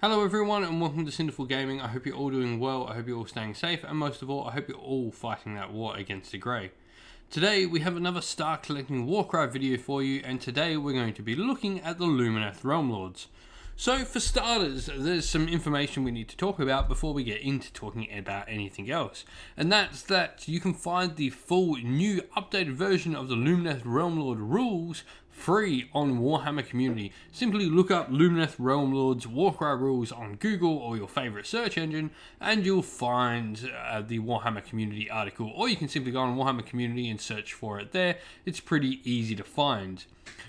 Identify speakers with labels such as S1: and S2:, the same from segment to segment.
S1: Hello everyone and welcome to Cinderful Gaming. I hope you're all doing well, I hope you're all staying safe, and most of all, I hope you're all fighting that war against the Grey. Today we have another Star Collecting Warcry video for you, and today we're going to be looking at the Lumineth Realm-Lords. So for starters, there's some information we need to talk about before we get into talking about anything else. And that's that you can find the full new updated version of the Lumineth Realm-Lord rules free on Warhammer Community. Simply look up Lumineth Realm-Lords Warcry rules on Google or your favourite search engine and you'll find the Warhammer Community article, or you can simply go on Warhammer Community and search for it there. It's pretty easy to find.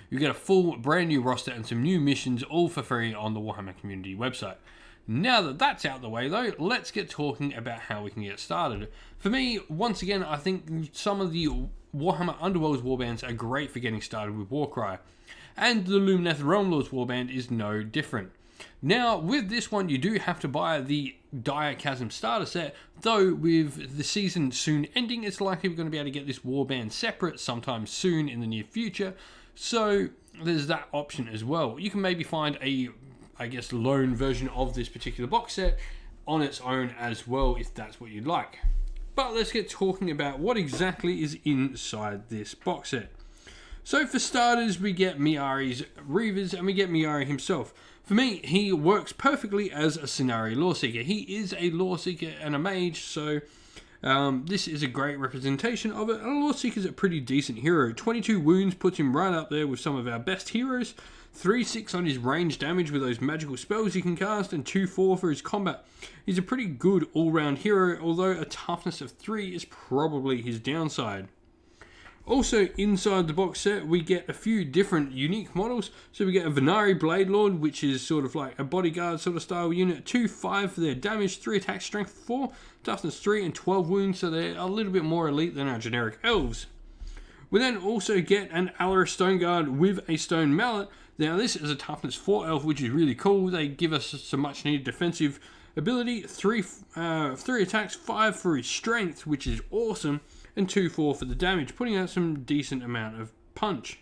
S1: You get a full brand new roster and some new missions all for free on the Warhammer Community website. Now that that's out the way though, let's get talking about how we can get started. For me, once again, I think some of the Warhammer Underworlds warbands are great for getting started with Warcry, and the Lumineth Realm-Lords warband is no different. Now, with this one, you do have to buy the Dire Chasm starter set, though with the season soon ending, it's likely we're going to be able to get this warband separate sometime soon in the near future, so there's that option as well. You can maybe find a, lone version of this particular box set on its own as well, if that's what you'd like. But let's get talking about what exactly is inside this box set. So for starters, we get Miari's Reavers and we get Miari himself. For me, he works perfectly as a Scenario Lore Seeker. He is a Lore Seeker and a Mage, so this is a great representation of it. And a Lore Seeker is a pretty decent hero. 22 wounds puts him right up there with some of our best heroes. 3-6 on his range damage with those magical spells he can cast, and 2-4 for his combat. He's a pretty good all-round hero, although a toughness of 3 is probably his downside. Also inside the box set we get a few different unique models. So we get a Venari Blade Lord, which is sort of like a bodyguard sort of style unit. 2-5 for their damage, 3 attack, strength 4, toughness 3 and 12 wounds, so they're a little bit more elite than our generic elves. We then also get an Alaris Stone Guard with a Stone Mallet. Now this is a toughness 4 elf, which is really cool. They give us some much needed defensive ability, 3 attacks, 5 for his strength, which is awesome, and 2-4 for the damage, putting out some decent amount of punch.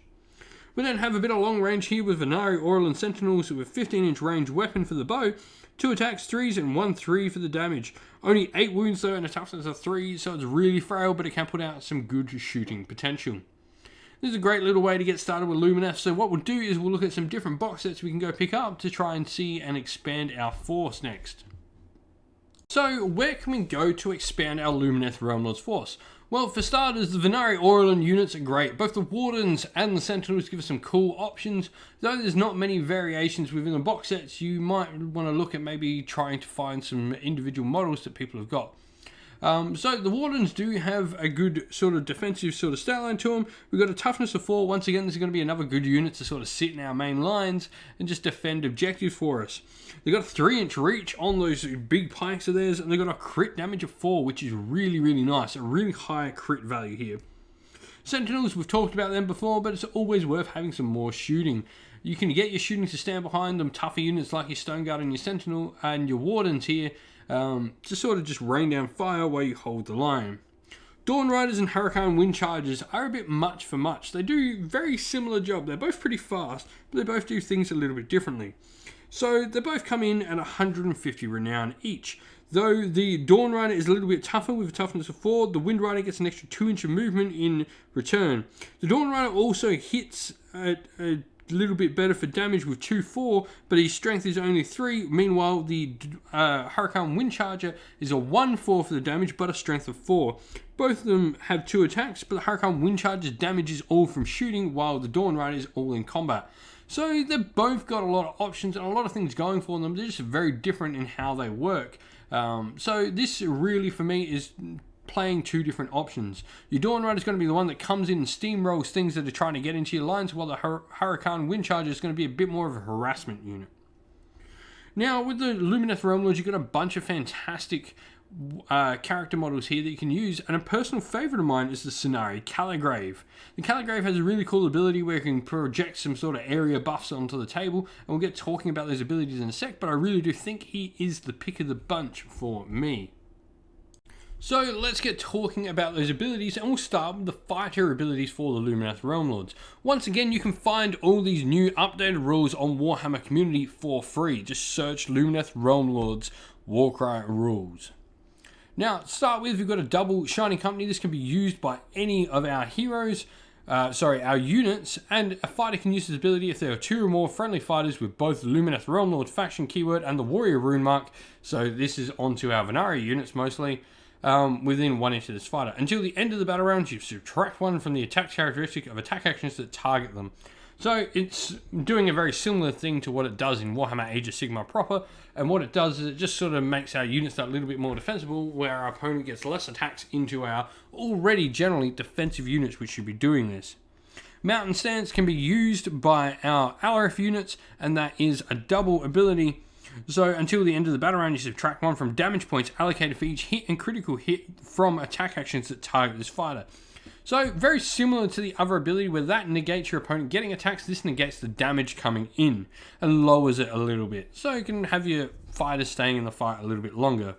S1: We then have a bit of long range here with Venari Aurelin Sentinels with 15-inch range weapon for the bow, 2 attacks, 3s, and 1-3 for the damage. Only 8 wounds though, and a toughness of 3, so it's really frail, but it can put out some good shooting potential. This is a great little way to get started with Lumineth, so what we'll do is we'll look at some different box sets we can go pick up to try and see and expand our force next. So where can we go to expand our Lumineth Realm-Lords force? Well, for starters, the Venari Aurelin units are great. Both the Wardens and the Sentinels give us some cool options. Though there's not many variations within the box sets, you might want to look at maybe trying to find some individual models that people have got. So the Wardens do have a good sort of defensive sort of stat line to them. We've got a toughness of 4. Once again, this is going to be another good unit to sort of sit in our main lines and just defend objectives for us. They've got a 3-inch reach on those big pikes of theirs, and they've got a crit damage of 4, which is really, really nice. A really high crit value here. Sentinels, we've talked about them before, but it's always worth having some more shooting. You can get your shooting to stand behind them tougher units like your Stone Guard and your Sentinel and your Wardens here, to sort of just rain down fire while you hold the line. Dawn Riders and Hurricane Wind Chargers are a bit much for much. They do a very similar job. They're both pretty fast, but they both do things a little bit differently. So they both come in at 150 renown each. Though the Dawn Rider is a little bit tougher with a toughness of 4, the Wind Rider gets an extra 2-inch of movement in return. The Dawn Rider also hits a little bit better for damage with 2-4, but his strength is only 3. Meanwhile, the Hurricane Wind Charger is a 1-4 for the damage, but a strength of 4. Both of them have 2 attacks, but the Hurricane Wind Charger's damage is all from shooting, while the Dawn Rider is all in combat. So they've both got a lot of options and a lot of things going for them. They're just very different in how they work. So this really, for me, is playing 2 different options. Your Dawn Rider is going to be the one that comes in and steamrolls things that are trying to get into your lines, while the Hurricane Wind Charger is going to be a bit more of a harassment unit. Now, with the Lumineth Realm-Lords, you've got a bunch of fantastic character models here that you can use, and a personal favourite of mine is the Scenari Caligrave. The Caligrave has a really cool ability where it can project some sort of area buffs onto the table, and we'll get talking about those abilities in a sec, but I really do think he is the pick of the bunch for me. So let's get talking about those abilities, and we'll start with the fighter abilities for the Lumineth Realm-Lords. Once again, you can find all these new updated rules on Warhammer community for free. Just search Lumineth Realm-Lords Warcry rules. Now, to start with, we've got a double Shining Company. This can be used by any of our heroes, our units, and a fighter can use this ability if there are 2 or more friendly fighters with both the Lumineth Realm-Lord faction keyword and the Warrior rune mark. So this is onto our Venari units mostly. Within 1 inch of this fighter. Until the end of the battle round, you subtract 1 from the attack characteristic of attack actions that target them. So it's doing a very similar thing to what it does in Warhammer Age of Sigmar proper, and what it does is it just sort of makes our units that little bit more defensible, where our opponent gets less attacks into our already generally defensive units, which should be doing this. Mountain Stance can be used by our Alarith units, and that is a double ability. So until the end of the battle round, you subtract 1 from damage points allocated for each hit and critical hit from attack actions that target this fighter. So very similar to the other ability where that negates your opponent getting attacks, this negates the damage coming in and lowers it a little bit. So you can have your fighters staying in the fight a little bit longer.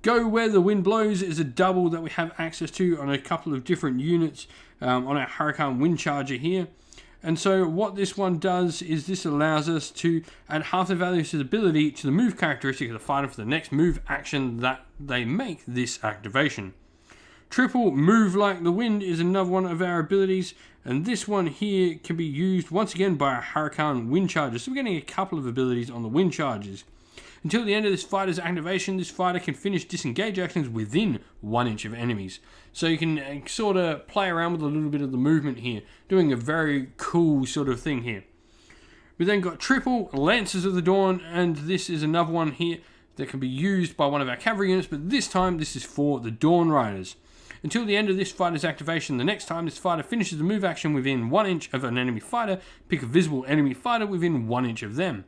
S1: Go Where the Wind Blows is a double that we have access to on a couple of different units on our Hurricane Wind Charger here. And so what this one does is this allows us to add half the value of his ability to the move characteristic of the fighter for the next move action that they make this activation. Triple Move Like the Wind is another one of our abilities, and this one here can be used once again by a Hurricane Wind Charger. So we're getting a couple of abilities on the Wind Chargers. Until the end of this fighter's activation, this fighter can finish disengage actions within 1 inch of enemies. So you can sort of play around with a little bit of the movement here, doing a very cool sort of thing here. We then got Triple Lancers of the Dawn, and this is another one here that can be used by one of our cavalry units, but this time this is for the Dawn Riders. Until the end of this fighter's activation, the next time this fighter finishes the move action within 1 inch of an enemy fighter, pick a visible enemy fighter within 1 inch of them.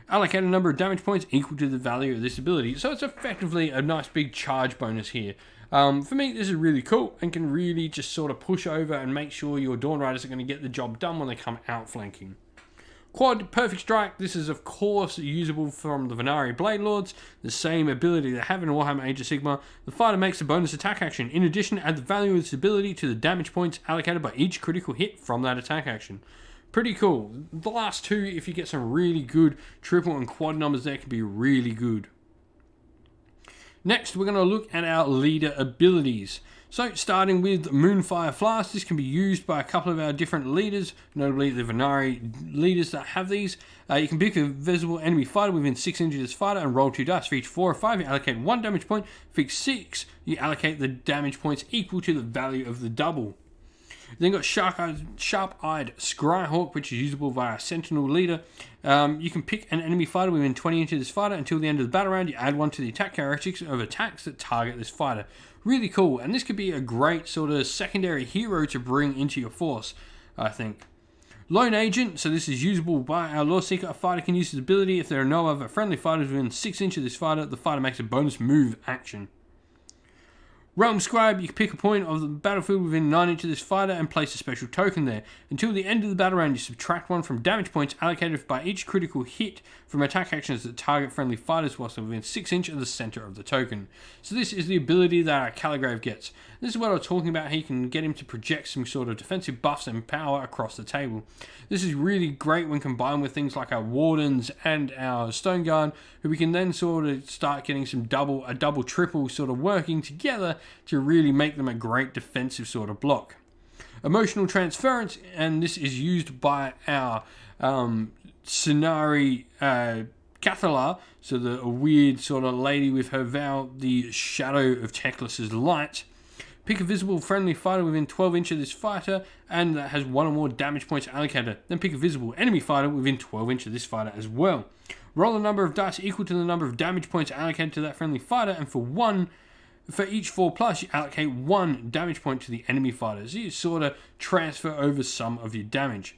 S1: Allocate a number of damage points equal to the value of this ability. So it's effectively a nice big charge bonus here. For me, this is really cool and can really just sort of push over and make sure your Dawn Riders are going to get the job done when they come outflanking. Quad Perfect Strike. This is of course usable from the Venari Blade Lords, the same ability they have in Warhammer Age of Sigmar. The fighter makes a bonus attack action. In addition, add the value of this ability to the damage points allocated by each critical hit from that attack action. Pretty cool. The last 2, if you get some really good triple and quad numbers there, can be really good. Next, we're going to look at our leader abilities. So, starting with Moonfire Flask, this can be used by a couple of our different leaders, notably the Venari leaders that have these. You can pick a visible enemy fighter within 6 inches of this fighter and roll 2 dice. For each 4 or 5, you allocate 1 damage point. For each 6, you allocate the damage points equal to the value of the double. Then got Sharp-Eyed Scryhawk, which is usable via Sentinel Leader. You can pick an enemy fighter within 20 inches of this fighter. Until the end of the battle round, you add 1 to the attack characteristics of attacks that target this fighter. Really cool, and this could be a great sort of secondary hero to bring into your force, I think. Lone Agent, so this is usable by our Law Seeker. A fighter can use his ability if there are no other friendly fighters within 6 inches of this fighter. The fighter makes a bonus move action. Realm Scribe, you can pick a point of the battlefield within 9 inches of this fighter and place a special token there. Until the end of the battle round, you subtract 1 from damage points allocated by each critical hit from attack actions that target friendly fighters whilst within 6 inches of the center of the token. So this is the ability that our Caligrave gets. This is what I was talking about, how you can get him to project some sort of defensive buffs and power across the table. This is really great when combined with things like our Wardens and our Stone Guard, who we can then sort of start getting some double, triple sort of working together to really make them a great defensive sort of block. Emotional Transference, and this is used by our Scenari Cathalar, so a weird sort of lady with her vow, the Shadow of Teclis's Light. Pick a visible friendly fighter within 12 inches of this fighter and that has 1 or more damage points allocated. Then pick a visible enemy fighter within 12 inches of this fighter as well. Roll a number of dice equal to the number of damage points allocated to that friendly fighter, and for each 4+, you allocate 1 damage point to the enemy fighter. So you sort of transfer over some of your damage.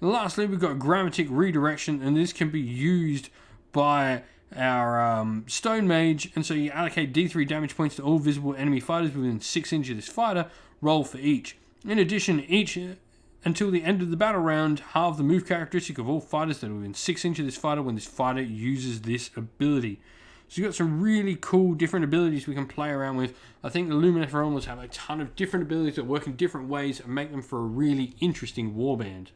S1: And lastly, we've got Grammatic Redirection, and this can be used by our Stone Mage, and so you allocate D3 damage points to all visible enemy fighters within 6 inches of this fighter, roll for each. In addition, until the end of the battle round, halve the move characteristic of all fighters that are within 6 inches of this fighter when this fighter uses this ability. So you've got some really cool different abilities we can play around with. I think the Lumineth Realm-Lords have a ton of different abilities that work in different ways and make them for a really interesting warband.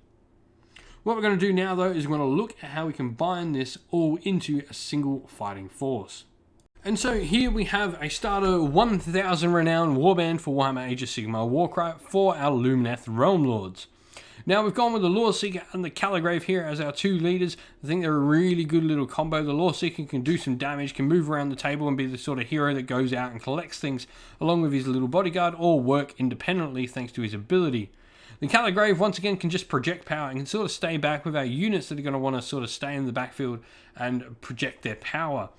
S1: What we're going to do now though is we're going to look at how we combine this all into a single fighting force. And so here we have a starter 1000 renowned warband for Warhammer Age of Sigmar Warcry for our Lumineth Realm-Lords. Now we've gone with the Lore Seeker and the Caligrave here as our two leaders. I think they're a really good little combo. The Lore Seeker can do some damage, can move around the table and be the sort of hero that goes out and collects things along with his little bodyguard, or work independently thanks to his ability. The Caligrave once again can just project power and can sort of stay back with our units that are going to want to sort of stay in the backfield and project their power.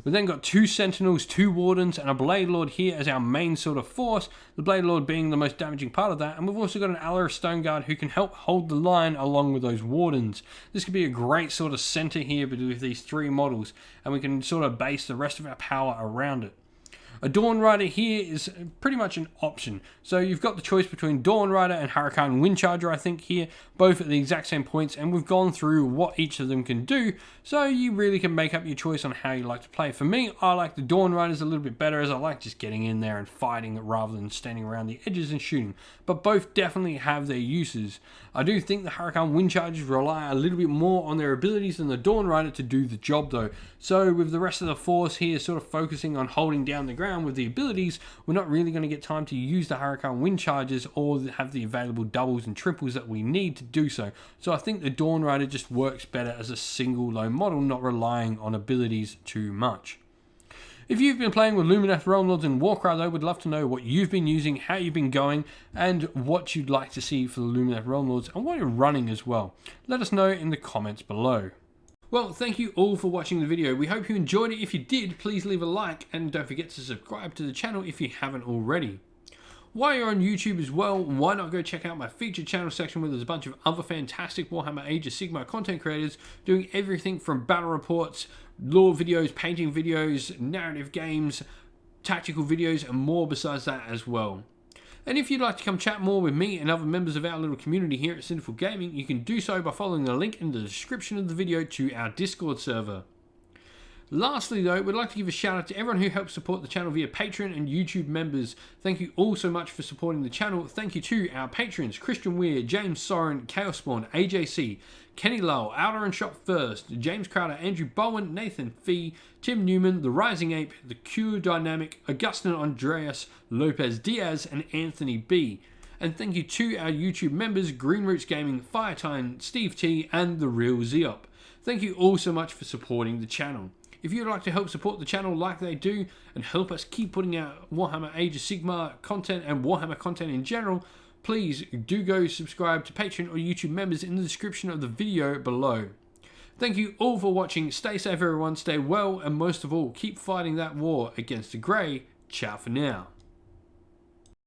S1: We've then got 2 Sentinels, 2 Wardens, and a Blade Lord here as our main sort of force, the Blade Lord being the most damaging part of that, and we've also got an Allar of Stoneguard who can help hold the line along with those Wardens. This could be a great sort of center here with these 3 models, and we can sort of base the rest of our power around it. A Dawn Rider here is pretty much an option. So you've got the choice between Dawn Rider and Hurricane Windcharger, I think, here, both at the exact same points, and we've gone through what each of them can do, so you really can make up your choice on how you like to play. For me, I like the Dawn Riders a little bit better, as I like just getting in there and fighting rather than standing around the edges and shooting, but both definitely have their uses. I do think the Hurricane Windchargers rely a little bit more on their abilities than the Dawn Rider to do the job though. So with the rest of the force here sort of focusing on holding down the ground with the abilities, we're not really going to get time to use the Hurricane Windchargers or have the available doubles and triples that we need to do so. So I think the Dawn Rider just works better as a single low model, not relying on abilities too much. If you've been playing with Lumineth Realm-Lords and Warcry though, would love to know what you've been using, how you've been going, and what you'd like to see for the Lumineth Realm-Lords and what you're running as well. Let us know in the comments below. Well, thank you all for watching the video. We hope you enjoyed it. If you did, please leave a like and don't forget to subscribe to the channel if you haven't already. While you're on YouTube as well, why not go check out my featured channel section where there's a bunch of other fantastic Warhammer Age of Sigmar content creators doing everything from battle reports, lore videos, painting videos, narrative games, tactical videos, and more besides that as well. And if you'd like to come chat more with me and other members of our little community here at Sinful Gaming, you can do so by following the link in the description of the video to our Discord server. Lastly though, we'd like to give a shout out to everyone who helps support the channel via Patreon and YouTube members. Thank you all so much for supporting the channel. Thank you to our patrons, Christian Weir, James Soren, Chaos Spawn, AJC, Kenny Lowell, Outer and Shop First, James Crowder, Andrew Bowen, Nathan Fee, Tim Newman, The Rising Ape, The Q Dynamic, Augustin Andreas, Lopez Diaz, and Anthony B. And thank you to our YouTube members, Green Roots Gaming, Firetime, Steve T, and The Real Zeop. Thank you all so much for supporting the channel. If you'd like to help support the channel like they do and help us keep putting out Warhammer Age of Sigmar content and Warhammer content in general, please do go subscribe to Patreon or YouTube members in the description of the video below. Thank you all for watching. Stay safe everyone, stay well, and most of all, keep fighting that war against the grey. Ciao for now.